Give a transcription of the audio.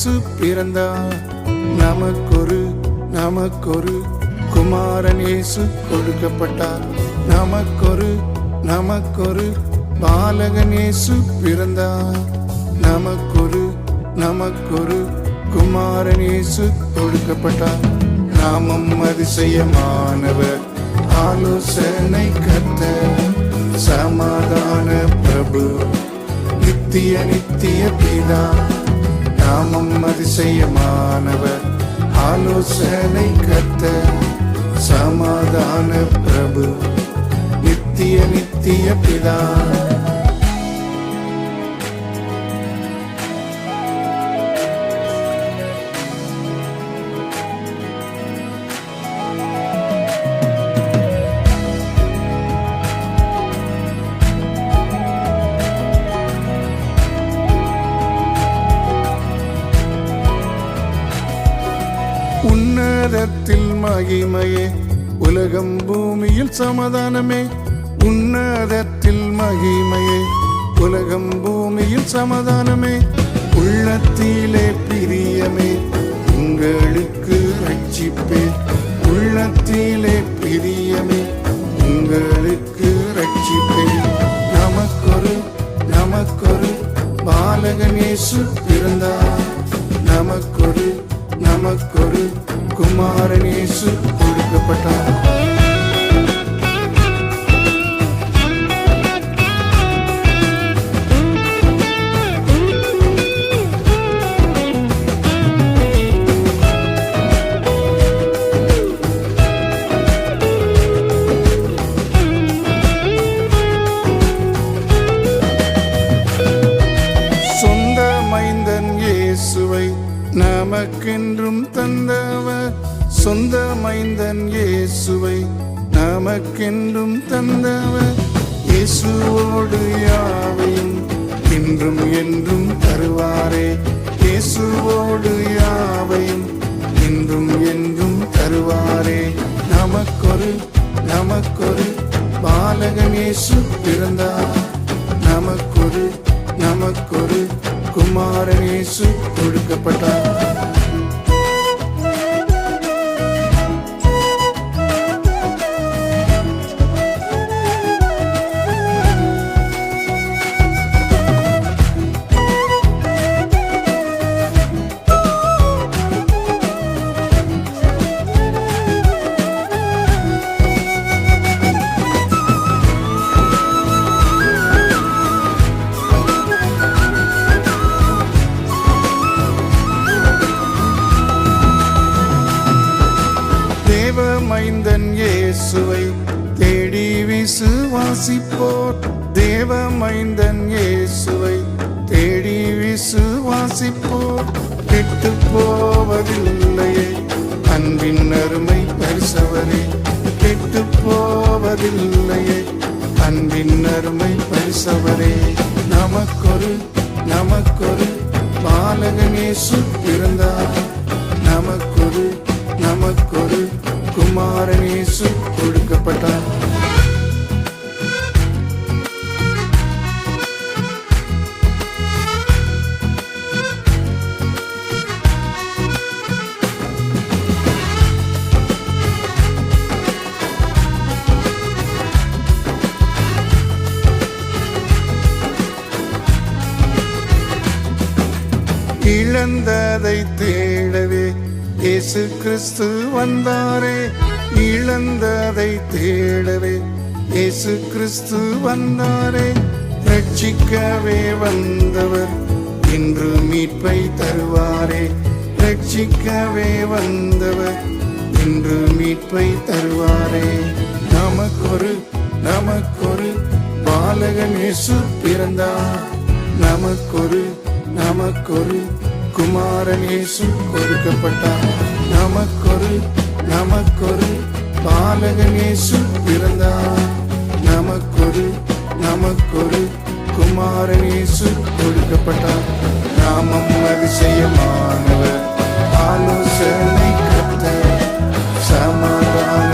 இயேசு பிறந்தார். நமக்கொரு குமாரன் இயேசு கொடுக்கப்பட்டார். நமக்கொரு பாலகன் இயேசு பிறந்தார். நமக்கொரு குமாரன் இயேசு கொடுக்கப்பட்டார். நாமம் அதிசயமானவர், ஆலோசனை கர்த்தர், சமாதான பிரபு, நித்திய பிதா. நாமம் அதிசயமானவர், ஆலோசனை கர்த்தர், சமாதான பிரபு, நித்திய பிதா. உன்னதத்தில் மகிமையே, உலகம் பூமியில் சமாதானமே. உன்னதத்தில் மகிமையே, உலகம் பூமியில் சமாதானமே. உள்ளத்திலே பிரியமே, உங்களுக்கு ரட்சிப்பே. உள்ளத்திலே பிரியமே, உங்களுக்கு ரட்சிப்பே. நமக்கொரு பாலகன் இயேசு பிறந்தார். நமக்கொரு குமாரன் இயேசு கொடுக்கப்பட்டார். சொந்த மைந்தன் இயேசுவை நமக்கென்றும் தந்தவர். சொந்த மைந்தன் இயேசுவை நமக்கென்றும் தந்தவர். இயேசுவோடு யாவையும் இன்றும் என்றும் தருவாரே. இயேசுவோடு யாவையும் இன்றும் என்றும் தருவாரே. நமக்கொரு பாலகன் இயேசு பிறந்தார். நமக்கொரு குமாரன் இயேசு கொடுக்கப்பட்டார். மைந்தன் இயேசுவை தேடி விசுவாசிப்போர். தேவ மைந்தன் இயேசுவை தேடி விசுவாசிப்போர். கெட்டு போவதில்லையே அன்பின் அருமை பரிசவரே. கெட்டு போவதில்லையே அன்பின் அருமை பரிசவரே. நமக்கொரு பாலகன் இயேசு பிறந்தார். நமக்கொரு குமாரன் இயேசு கொடுக்கப்பட்டார். இழந்ததை தேடவே இயேசு கிறிஸ்து வந்தாரே. இழந்ததை தேடவே இயேசு கிறிஸ்து வந்தாரே. ரட்சிக்கவே வந்தவர் இன்று மீட்பை தருவாரே. ரட்சிக்கவே வந்தவர் இன்று மீட்பை தருவாரே. நமக்கொரு பாலகன் இயேசு பிறந்தார். நமக்கொரு குமாரன் இயேசு கொடுக்கப்பட்டார். நமக்கொரு பாலகன் இயேசு பிறந்தார். நமக்கொரு குமாரன் இயேசு கொடுக்கப்பட்டார். நாமம் அதிசயமானவர், ஆலோசனை கர்த்தர், சமாதான